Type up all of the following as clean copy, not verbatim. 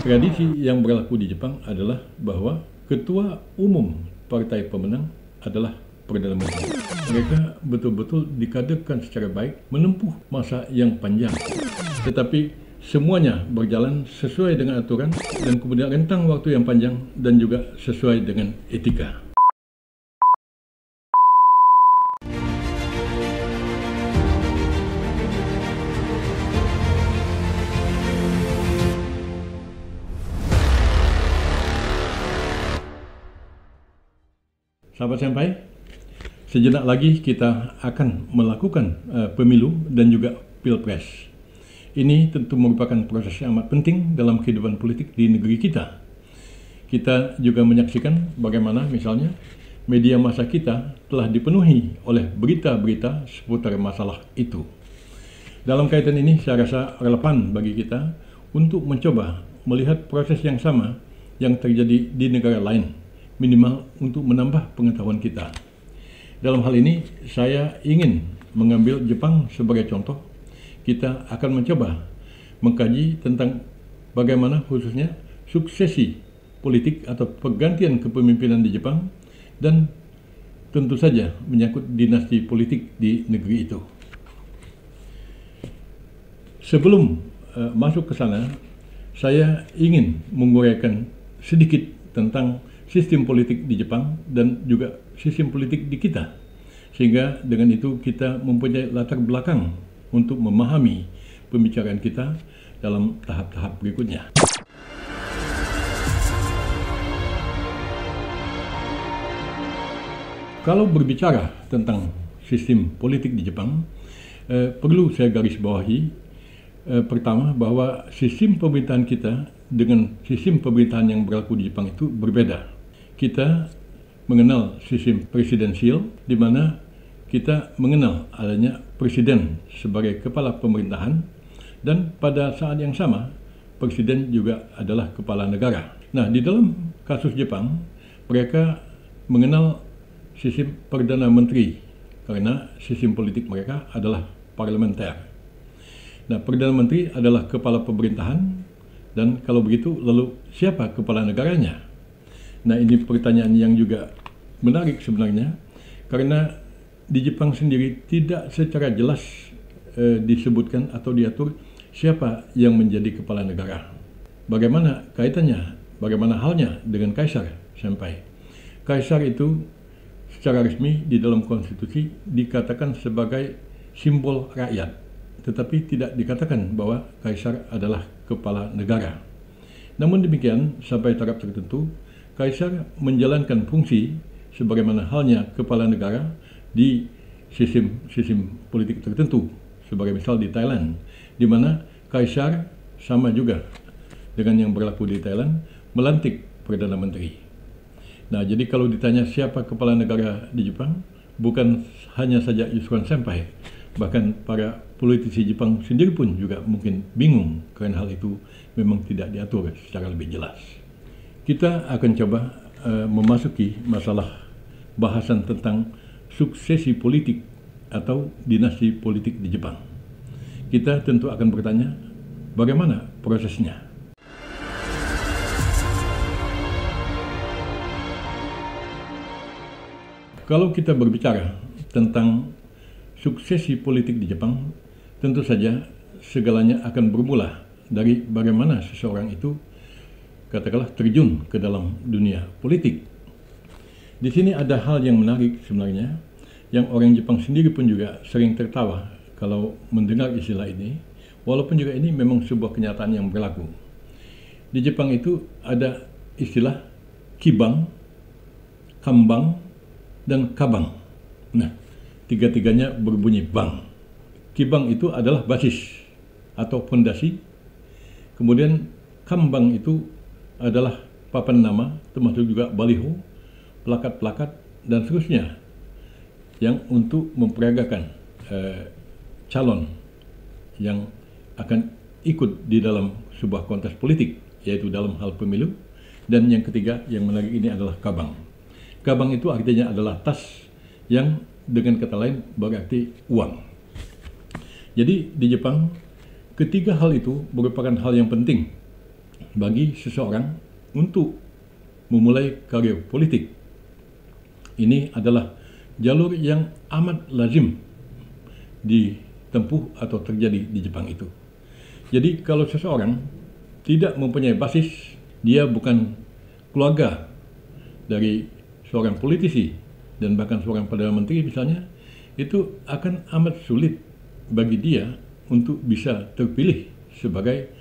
Tradisi yang berlaku di Jepang adalah bahwa ketua umum partai pemenang adalah Perdana Menteri. Mereka betul-betul dikaderkan secara baik menempuh masa yang panjang. Tetapi semuanya berjalan sesuai dengan aturan dan kemudian rentang waktu yang panjang dan juga sesuai dengan etika. Sahabat Senpai, sejenak lagi kita akan melakukan pemilu dan juga pilpres. Ini tentu merupakan proses yang amat penting dalam kehidupan politik di negeri kita. Kita juga menyaksikan bagaimana misalnya media massa kita telah dipenuhi oleh berita-berita seputar masalah itu. Dalam kaitan ini saya rasa relevan bagi kita untuk mencoba melihat proses yang sama yang terjadi di negara lain, minimal untuk menambah pengetahuan kita. Dalam hal ini, saya ingin mengambil Jepang sebagai contoh. Kita akan mencoba mengkaji tentang bagaimana khususnya suksesi politik atau pergantian kepemimpinan di Jepang dan tentu saja menyangkut dinasti politik di negeri itu. Sebelum masuk ke sana, saya ingin menguraikan sedikit tentang sistem politik di Jepang dan juga sistem politik di kita, sehingga dengan itu kita mempunyai latar belakang untuk memahami pembicaraan kita dalam tahap-tahap berikutnya. Kalau berbicara tentang sistem politik di Jepang, perlu saya garis bawahi pertama bahwa sistem pemerintahan kita dengan sistem pemerintahan yang berlaku di Jepang itu berbeda. Kita mengenal sistem presidensial, di mana kita mengenal adanya presiden sebagai kepala pemerintahan, dan pada saat yang sama presiden juga adalah kepala negara. Nah, di dalam kasus Jepang, mereka mengenal sistem Perdana Menteri karena sistem politik mereka adalah parlementer. Nah, Perdana Menteri adalah kepala pemerintahan, dan kalau begitu lalu siapa kepala negaranya? Nah, ini pertanyaan yang juga menarik sebenarnya, karena di Jepang sendiri tidak secara jelas disebutkan atau diatur siapa yang menjadi kepala negara. Bagaimana kaitannya, bagaimana halnya dengan kaisar, Senpai? Kaisar itu secara resmi di dalam konstitusi dikatakan sebagai simbol rakyat, tetapi tidak dikatakan bahwa kaisar adalah kepala negara. Namun demikian, sampai taraf tertentu, kaisar menjalankan fungsi sebagaimana halnya kepala negara di sistem politik tertentu, sebagai misal di Thailand, di mana kaisar sama juga dengan yang berlaku di Thailand melantik Perdana Menteri. Nah, jadi kalau ditanya siapa kepala negara di Jepang, bukan hanya saja Yusuke Senpai, bahkan para politisi Jepang sendiri pun juga mungkin bingung karena hal itu memang tidak diatur secara lebih jelas. Kita akan coba memasuki masalah bahasan tentang suksesi politik atau dinasti politik di Jepang. Kita tentu akan bertanya, bagaimana prosesnya? Kalau kita berbicara tentang suksesi politik di Jepang, tentu saja segalanya akan bermula dari bagaimana seseorang itu katakanlah terjun ke dalam dunia politik. Di sini ada hal yang menarik sebenarnya, yang orang Jepang sendiri pun juga sering tertawa kalau mendengar istilah ini, walaupun juga ini memang sebuah kenyataan yang berlaku. Di Jepang itu ada istilah kibang, kambang, dan kabang. Nah, tiga-tiganya berbunyi bang. Kibang itu adalah basis atau fondasi, kemudian kambang itu adalah papan nama, termasuk juga baliho, plakat-plakat, dan seterusnya yang untuk memperagakan calon yang akan ikut di dalam sebuah kontes politik, yaitu dalam hal pemilu. Dan yang ketiga yang menarik ini adalah kabang. Kabang itu artinya adalah tas yang dengan kata lain berarti uang. Jadi di Jepang ketiga hal itu merupakan hal yang penting bagi seseorang untuk memulai karir politik. Ini adalah jalur yang amat lazim ditempuh atau terjadi di Jepang itu. Jadi kalau seseorang tidak mempunyai basis, dia bukan keluarga dari seorang politisi dan bahkan seorang Perdana Menteri misalnya, itu akan amat sulit bagi dia untuk bisa terpilih sebagai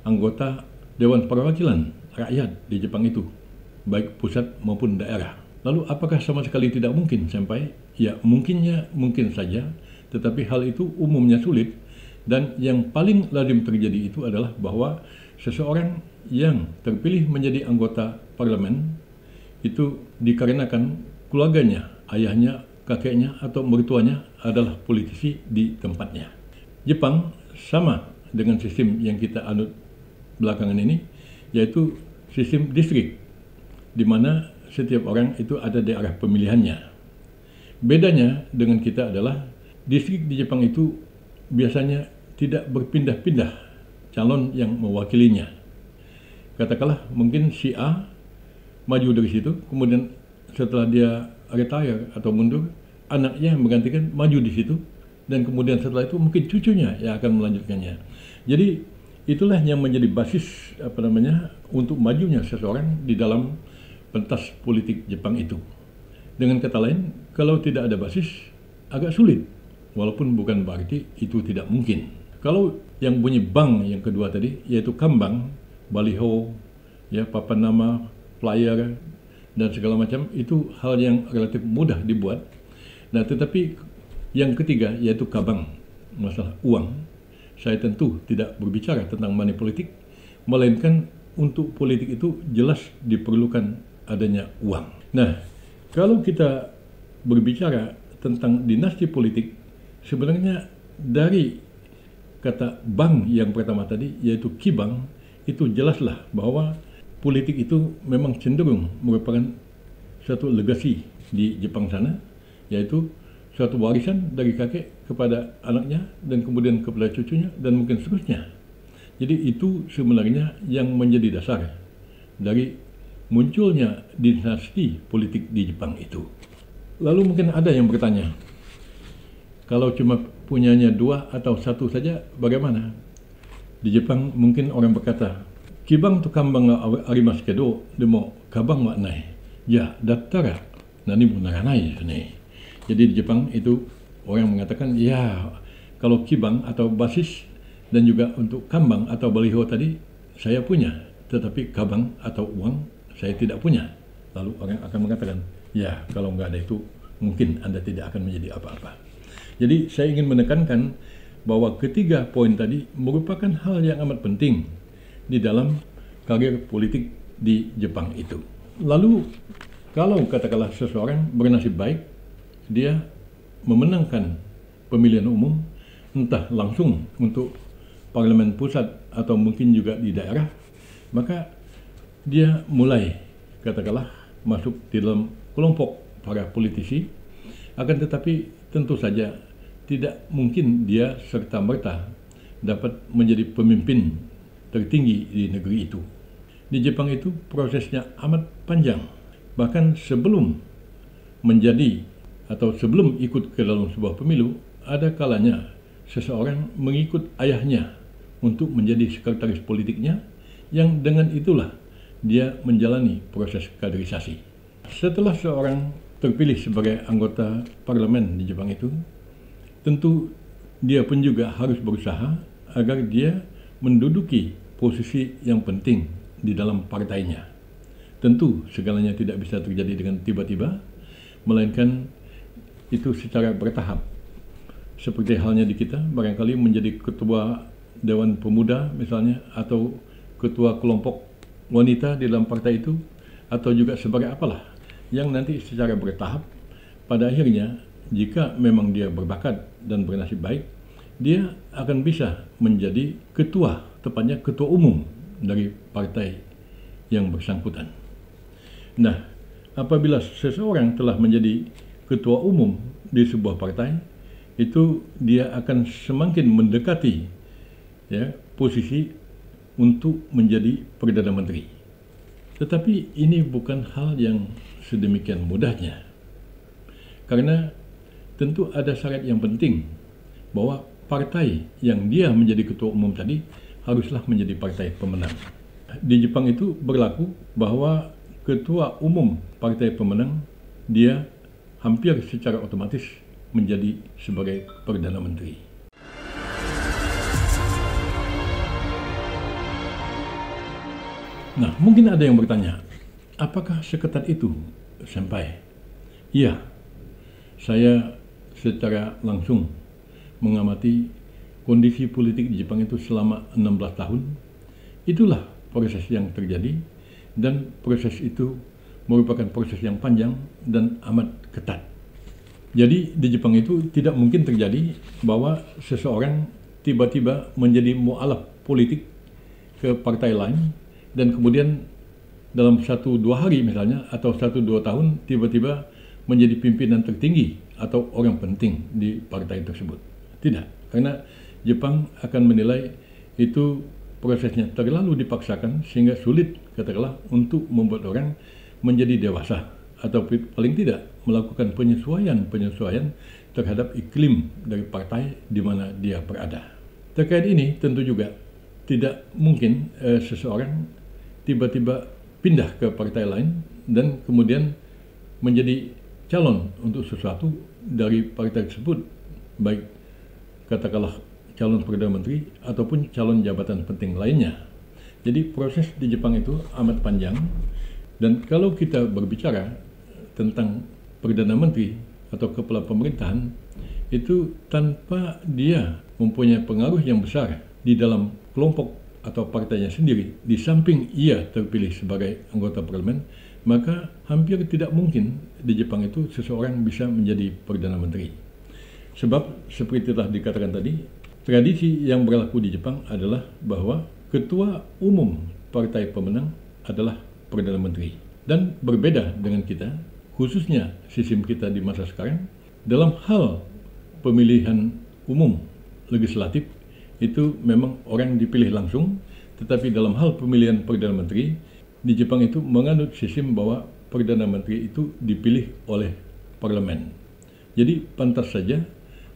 anggota Dewan Perwakilan Rakyat di Jepang itu, baik pusat maupun daerah. Lalu apakah sama sekali tidak mungkin sampai? Ya mungkin saja, tetapi hal itu umumnya sulit, dan yang paling lazim terjadi itu adalah bahwa seseorang yang terpilih menjadi anggota parlemen itu dikarenakan keluarganya, ayahnya, kakeknya atau mertuanya adalah politisi di tempatnya. Jepang sama dengan sistem yang kita anut belakangan ini, yaitu sistem distrik, di mana setiap orang itu ada daerah pemilihannya. Bedanya dengan kita adalah distrik di Jepang itu biasanya tidak berpindah-pindah calon yang mewakilinya. Katakanlah mungkin si A maju dari situ, kemudian setelah dia retire atau mundur, anaknya yang menggantikan maju di situ, dan kemudian setelah itu mungkin cucunya yang akan melanjutkannya. Jadi itulah yang menjadi basis untuk majunya seseorang di dalam pentas politik Jepang itu. Dengan kata lain, kalau tidak ada basis agak sulit, walaupun bukan berarti itu tidak mungkin. Kalau yang bunyi bang yang kedua tadi, yaitu kambang, baliho, ya, papan nama, flyer, dan segala macam, itu hal yang relatif mudah dibuat. Nah, tetapi yang ketiga, yaitu kabang, masalah uang, saya tentu tidak berbicara tentang money politik, melainkan untuk politik itu jelas diperlukan adanya uang. Nah, kalau kita berbicara tentang dinasti politik, sebenarnya dari kata bang yang pertama tadi, yaitu kibang, itu jelaslah bahwa politik itu memang cenderung merupakan suatu legasi di Jepang sana, yaitu suatu warisan dari kakek kepada anaknya dan kemudian kepada cucunya dan mungkin seterusnya. Jadi itu sebenarnya yang menjadi dasar dari munculnya dinasti politik di Jepang itu. Lalu mungkin ada yang bertanya, kalau cuma punyanya 2 atau 1 saja bagaimana? Di Jepang mungkin orang berkata, kibang to kambang ga arimasu kedo, demo kabang wa nai. Ya, dattara nani mo naranai desu ne. Jadi di Jepang itu orang mengatakan, ya kalau kibang atau basis dan juga untuk kambang atau baliho tadi saya punya, tetapi kabang atau uang saya tidak punya. Lalu orang akan mengatakan, ya kalau nggak ada itu mungkin Anda tidak akan menjadi apa-apa. Jadi saya ingin menekankan bahwa ketiga poin tadi merupakan hal yang amat penting di dalam karir politik di Jepang itu. Lalu kalau katakanlah seseorang bernasib baik, dia memenangkan pemilihan umum, entah langsung untuk parlemen pusat atau mungkin juga di daerah, maka dia mulai katakanlah masuk di dalam kelompok para politisi, akan tetapi tentu saja tidak mungkin dia serta-merta dapat menjadi pemimpin tertinggi di negeri itu. Di Jepang itu prosesnya amat panjang. Bahkan sebelum menjadi atau sebelum ikut ke dalam sebuah pemilu, ada kalanya seseorang mengikut ayahnya untuk menjadi sekretaris politiknya, yang dengan itulah dia menjalani proses kaderisasi. Setelah seorang terpilih sebagai anggota parlemen di Jepang itu, tentu dia pun juga harus berusaha agar dia menduduki posisi yang penting di dalam partainya. Tentu segalanya tidak bisa terjadi dengan tiba-tiba, melainkan itu secara bertahap. Seperti halnya di kita, barangkali menjadi ketua Dewan Pemuda misalnya, atau ketua kelompok wanita di dalam partai itu, atau juga sebagai apalah, yang nanti secara bertahap pada akhirnya jika memang dia berbakat dan bernasib baik, dia akan bisa menjadi ketua, tepatnya ketua umum dari partai yang bersangkutan. Nah, apabila seseorang telah menjadi ketua umum di sebuah partai, itu dia akan semakin mendekati posisi untuk menjadi Perdana Menteri. Tetapi ini bukan hal yang sedemikian mudahnya. Karena tentu ada syarat yang penting bahwa partai yang dia menjadi ketua umum tadi haruslah menjadi partai pemenang. Di Jepang itu berlaku bahwa ketua umum partai pemenang dia hampir secara otomatis menjadi sebagai Perdana Menteri. Nah, mungkin ada yang bertanya, apakah seketat itu, Senpai? Iya, saya secara langsung mengamati kondisi politik di Jepang itu selama 16 tahun. Itulah proses yang terjadi, dan proses itu merupakan proses yang panjang dan amat ketat. Jadi di Jepang itu tidak mungkin terjadi bahwa seseorang tiba-tiba menjadi mualaf politik ke partai lain, dan kemudian dalam 1-2 hari misalnya, atau 1-2 tahun tiba-tiba menjadi pimpinan tertinggi atau orang penting di partai tersebut. Tidak, karena Jepang akan menilai itu prosesnya terlalu dipaksakan sehingga sulit katakanlah untuk membuat orang menjadi dewasa atau paling tidak melakukan penyesuaian terhadap iklim dari partai di mana dia berada. Terkait ini tentu juga tidak mungkin seseorang tiba-tiba pindah ke partai lain dan kemudian menjadi calon untuk sesuatu dari partai tersebut, baik katakanlah calon Perdana Menteri ataupun calon jabatan penting lainnya. Jadi proses di Jepang itu amat panjang, dan kalau kita berbicara tentang Perdana Menteri atau kepala pemerintahan, itu tanpa dia mempunyai pengaruh yang besar di dalam kelompok atau partainya sendiri, di samping ia terpilih sebagai anggota parlemen, maka hampir tidak mungkin di Jepang itu seseorang bisa menjadi Perdana Menteri. Sebab seperti telah dikatakan tadi, tradisi yang berlaku di Jepang adalah bahwa ketua umum partai pemenang adalah Perdana Menteri. Dan berbeda dengan kita, khususnya sistem kita di masa sekarang, dalam hal pemilihan umum legislatif itu memang orang dipilih langsung, tetapi dalam hal pemilihan Perdana Menteri di Jepang itu menganut sistem bahwa Perdana Menteri itu dipilih oleh parlemen. Jadi pantas saja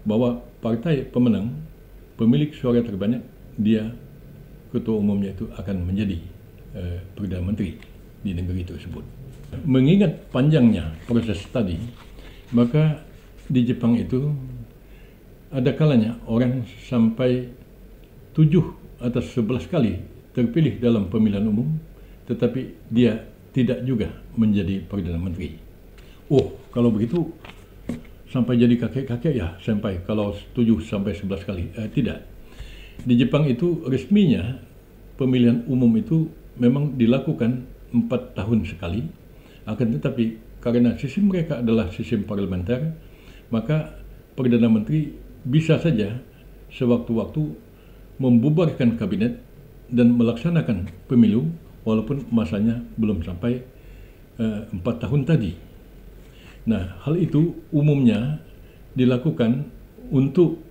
bahwa partai pemenang, pemilik suara terbanyak, dia ketua umumnya itu akan menjadi Perdana Menteri di negeri tersebut. Mengingat panjangnya proses tadi, maka di Jepang itu ada kalanya orang sampai 7 atau 11 kali terpilih dalam pemilihan umum, tetapi dia tidak juga menjadi Perdana Menteri. Oh, kalau begitu sampai jadi kakek-kakek ya, sampai kalau 7 sampai 11 kali. Tidak. Di Jepang itu resminya pemilihan umum itu memang dilakukan 4 tahun sekali. Akan tetapi karena sistem mereka adalah sistem parlementer, maka Perdana Menteri bisa saja sewaktu-waktu membubarkan kabinet dan melaksanakan pemilu walaupun masanya belum sampai 4 tahun tadi. Nah, hal itu umumnya dilakukan untuk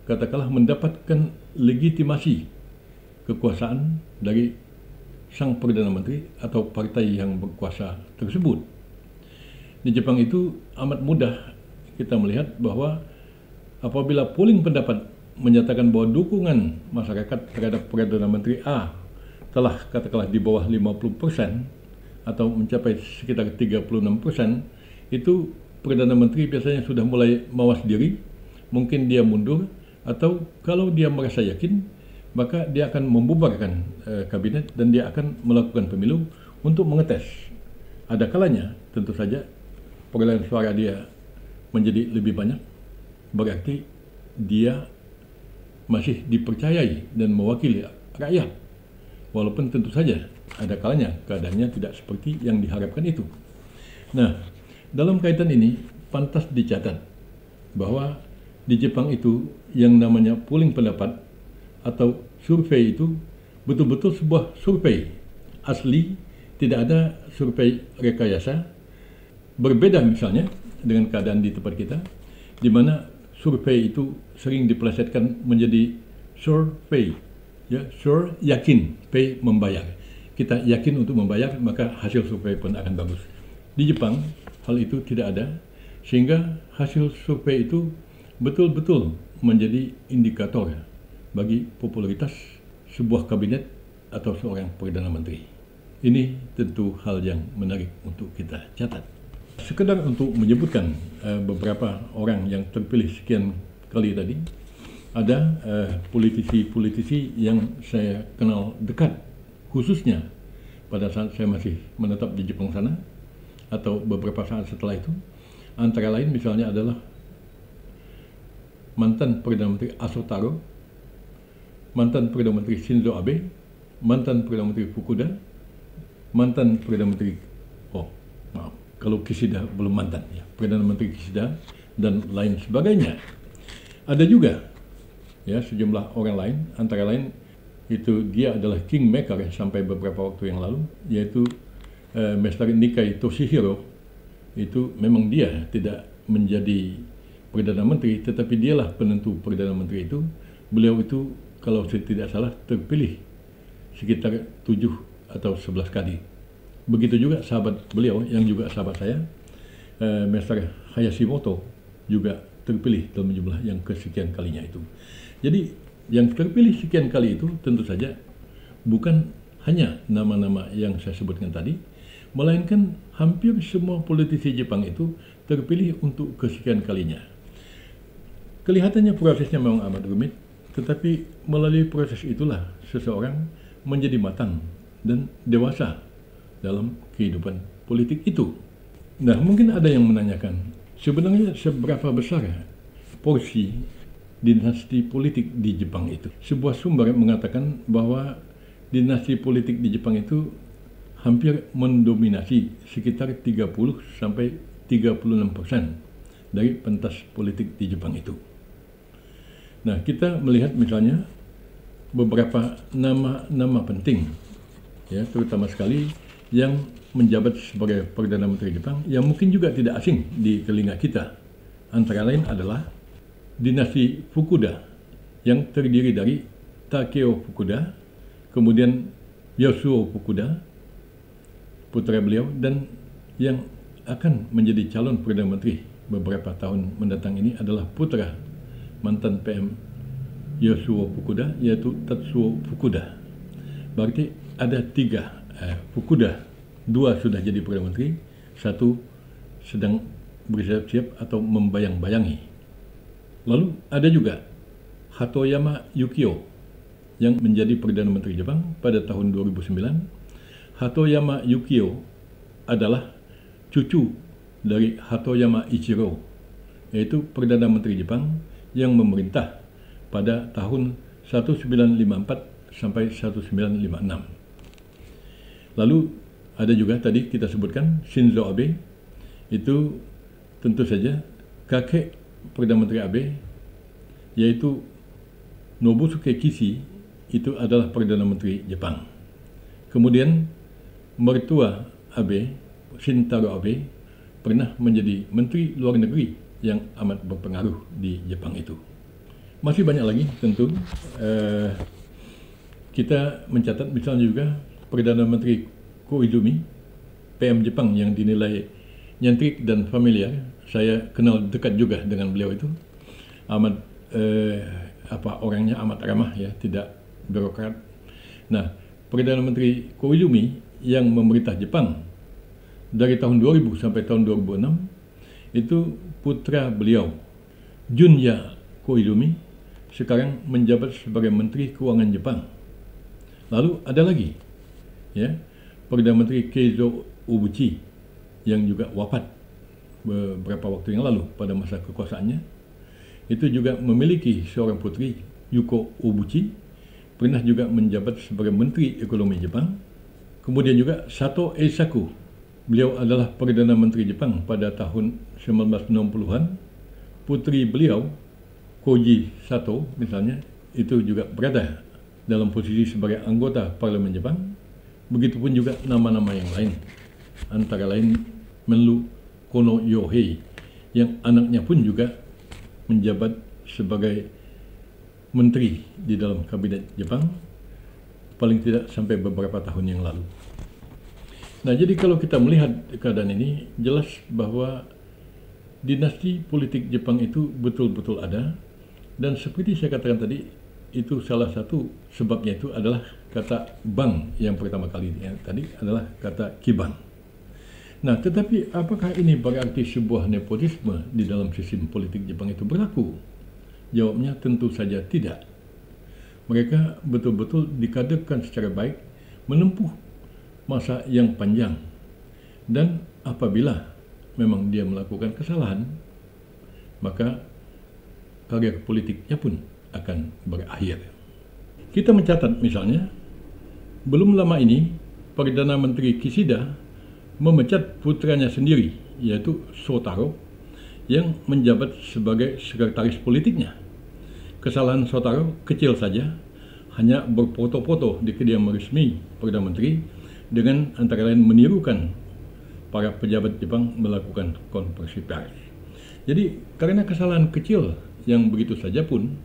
katakanlah mendapatkan legitimasi kekuasaan dari sang Perdana Menteri atau partai yang berkuasa tersebut. Di Jepang itu amat mudah kita melihat bahwa apabila polling pendapat menyatakan bahwa dukungan masyarakat terhadap Perdana Menteri A telah katakanlah di bawah 50% atau mencapai sekitar 36%, itu Perdana Menteri biasanya sudah mulai mawas diri, mungkin dia mundur, atau kalau dia merasa yakin, maka dia akan membubarkan kabinet dan dia akan melakukan pemilu untuk mengetes. Ada kalanya tentu saja perolehan suara dia menjadi lebih banyak, berarti dia masih dipercayai dan mewakili rakyat, walaupun tentu saja ada kalanya keadaannya tidak seperti yang diharapkan itu. Nah, dalam kaitan ini pantas dicatat bahwa di Jepang itu yang namanya polling pendapat atau survei itu betul-betul sebuah survei asli, tidak ada survei rekayasa. Berbeda misalnya dengan keadaan di tempat kita, di mana survei itu sering dipelesetkan menjadi survei Ya, sure, yakin, pay, membayar. Kita yakin untuk membayar, maka hasil survei pun akan bagus. Di Jepang, hal itu tidak ada, sehingga hasil survei itu betul-betul menjadi indikator bagi popularitas sebuah kabinet atau seorang Perdana Menteri. Ini tentu hal yang menarik untuk kita catat. Sekedar untuk menyebutkan beberapa orang yang terpilih sekian kali tadi, ada politisi-politisi yang saya kenal dekat, khususnya pada saat saya masih menetap di Jepang sana, atau beberapa saat setelah itu. Antara lain misalnya adalah mantan Perdana Menteri Aso Taro, mantan Perdana Menteri Shinzo Abe, mantan Perdana Menteri Fukuda, mantan Perdana Menteri, kalau Kishida belum mantan, ya, Perdana Menteri Kishida, dan lain sebagainya. Ada juga ya sejumlah orang lain, antara lain itu dia adalah kingmaker sampai beberapa waktu yang lalu, yaitu Mr. Nikai Toshihiro. Itu memang dia tidak menjadi Perdana Menteri, tetapi dialah penentu Perdana Menteri itu. Beliau itu kalau saya tidak salah terpilih sekitar 7 atau 11 kali. Begitu juga sahabat beliau yang juga sahabat saya, Mr. Hayashimoto, juga terpilih dalam jumlah yang kesekian kalinya itu. Jadi yang terpilih sekian kali itu tentu saja bukan hanya nama-nama yang saya sebutkan tadi, melainkan hampir semua politisi Jepang itu terpilih untuk kesekian kalinya. Kelihatannya prosesnya memang amat rumit, tetapi melalui proses itulah seseorang menjadi matang dan dewasa dalam kehidupan politik itu. Nah, mungkin ada yang menanyakan, sebenarnya seberapa besar porsi dinasti politik di Jepang itu? Sebuah sumber mengatakan bahwa dinasti politik di Jepang itu hampir mendominasi sekitar 30-36% dari pentas politik di Jepang itu. Nah, kita melihat misalnya beberapa nama-nama penting, ya, terutama sekali yang menjabat sebagai Perdana Menteri Jepang yang mungkin juga tidak asing di telinga kita. Antara lain adalah dinasti Fukuda yang terdiri dari Takeo Fukuda, kemudian Yasuo Fukuda, putra beliau, dan yang akan menjadi calon Perdana Menteri beberapa tahun mendatang ini adalah putra mantan PM Yasuo Fukuda, yaitu Tatsuo Fukuda. Berarti ada 3 Fukuda, 2 sudah jadi Perdana Menteri, 1 sedang bersiap-siap atau membayang-bayangi. Lalu ada juga Hatoyama Yukio yang menjadi Perdana Menteri Jepang pada tahun 2009. Hatoyama Yukio adalah cucu dari Hatoyama Ichiro, yaitu Perdana Menteri Jepang yang memerintah pada tahun 1954 sampai 1956. Lalu ada juga tadi kita sebutkan Shinzo Abe, itu tentu saja kakek Perdana Menteri Abe, yaitu Nobusuke Kishi, itu adalah Perdana Menteri Jepang. Kemudian mertua Abe, Shintaro Abe, pernah menjadi Menteri Luar Negeri yang amat berpengaruh di Jepang itu. Masih banyak lagi tentu. Kita mencatat misalnya juga Perdana Menteri Koizumi, PM Jepang yang dinilai nyentrik dan familiar. Saya kenal dekat juga dengan beliau itu. Amat orangnya amat ramah, ya, tidak birokrat. Nah, Perdana Menteri Koizumi yang memerintah Jepang dari tahun 2000 sampai tahun 2006 itu putra beliau, Junya Koizumi, sekarang menjabat sebagai Menteri Keuangan Jepang. Lalu ada lagi, ya, Perdana Menteri Keizo Ubuchi yang juga wafat beberapa waktu yang lalu pada masa kekuasaannya. Itu juga memiliki seorang putri, Yuko Ubuchi, pernah juga menjabat sebagai Menteri Ekonomi Jepang. Kemudian juga Sato Eisaku, beliau adalah Perdana Menteri Jepang pada tahun 1960-an. Putri beliau, Koji Sato misalnya, itu juga berada dalam posisi sebagai anggota Parlemen Jepang. Begitupun juga nama-nama yang lain, antara lain Menlu Kono Yohei yang anaknya pun juga menjabat sebagai menteri di dalam kabinet Jepang. paling tidak sampai beberapa tahun yang lalu. Nah, jadi kalau kita melihat keadaan ini, jelas bahwa dinasti politik Jepang itu betul-betul ada, dan seperti saya katakan tadi, itu salah satu sebabnya itu adalah kata bang yang pertama kali tadi adalah kata kiban. Nah, tetapi apakah ini berarti sebuah nepotisme di dalam sistem politik Jepang itu berlaku? Jawabnya tentu saja tidak. Mereka betul-betul dikaderkan secara baik, menempuh masa yang panjang, dan apabila memang dia melakukan kesalahan, maka karir politiknya pun akan berakhir. Kita mencatat misalnya, belum lama ini Perdana Menteri Kishida memecat putranya sendiri, yaitu Shotaro, yang menjabat sebagai sekretaris politiknya. Kesalahan Shotaro kecil saja, hanya berfoto-foto di kediaman resmi Perdana Menteri dengan antara lain menirukan para pejabat Jepang melakukan konferensi pers. Jadi karena kesalahan kecil yang begitu saja pun,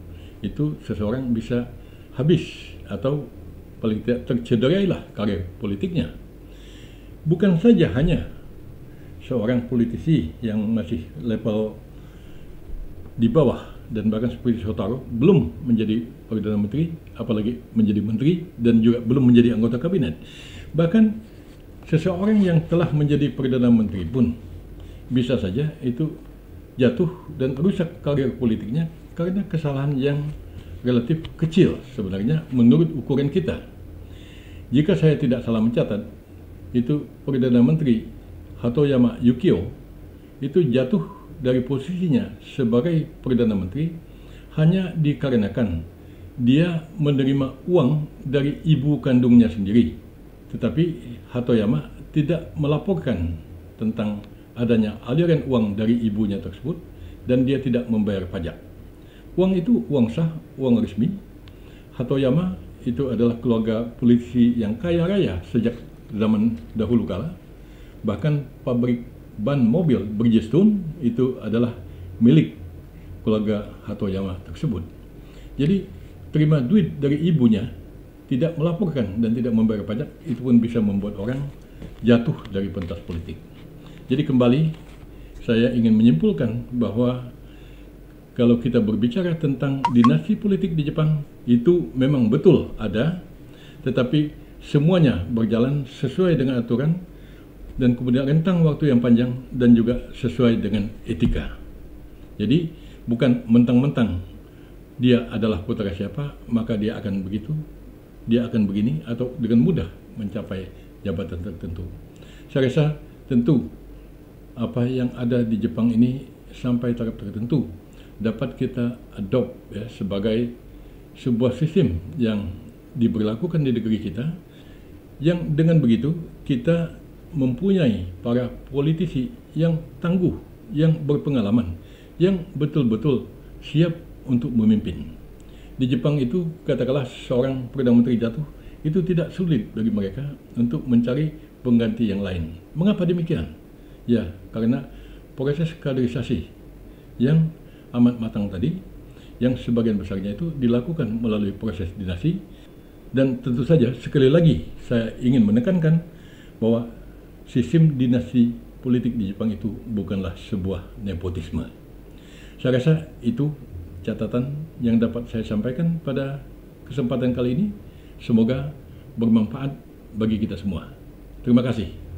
itu seseorang bisa habis atau paling tidak tercederailah karir politiknya. Bukan saja hanya seorang politisi yang masih level di bawah dan bahkan seperti Shotaro belum menjadi Perdana Menteri, apalagi menjadi menteri dan juga belum menjadi anggota kabinet. Bahkan seseorang yang telah menjadi Perdana Menteri pun bisa saja itu jatuh dan rusak karir politiknya karena kesalahan yang relatif kecil sebenarnya menurut ukuran kita. Jika saya tidak salah mencatat, itu Perdana Menteri Hatoyama Yukio itu jatuh dari posisinya sebagai Perdana Menteri hanya dikarenakan dia menerima uang dari ibu kandungnya sendiri. Tetapi Hatoyama tidak melaporkan tentang adanya aliran uang dari ibunya tersebut dan dia tidak membayar pajak. Uang itu uang sah, uang resmi. Hatoyama itu adalah keluarga politisi yang kaya raya sejak zaman dahulu kala. Bahkan pabrik ban mobil Bridgestone itu adalah milik keluarga Hatoyama tersebut. Jadi terima duit dari ibunya, tidak melaporkan dan tidak membayar pajak, itu pun bisa membuat orang jatuh dari pentas politik. Jadi kembali saya ingin menyimpulkan bahwa kalau kita berbicara tentang dinasti politik di Jepang, itu memang betul ada, tetapi semuanya berjalan sesuai dengan aturan dan kemudian rentang waktu yang panjang dan juga sesuai dengan etika. Jadi bukan mentang-mentang dia adalah putra siapa, maka dia akan begitu, dia akan begini, atau dengan mudah mencapai jabatan tertentu. Saya rasa tentu apa yang ada di Jepang ini sampai taraf tertentu dapat kita adopt ya, sebagai sebuah sistem yang diberlakukan di negeri kita, yang dengan begitu kita mempunyai para politisi yang tangguh, yang berpengalaman, yang betul-betul siap untuk memimpin. Di Jepang itu, katakanlah seorang Perdana Menteri jatuh, itu tidak sulit bagi mereka untuk mencari pengganti yang lain. Mengapa demikian? Ya, karena proses kaderisasi yang amat matang tadi, yang sebagian besarnya itu dilakukan melalui proses dinasti. Dan tentu saja, sekali lagi saya ingin menekankan bahwa sistem dinasti politik di Jepang itu bukanlah sebuah nepotisme. Saya rasa itu catatan yang dapat saya sampaikan pada kesempatan kali ini. Semoga bermanfaat bagi kita semua. Terima kasih.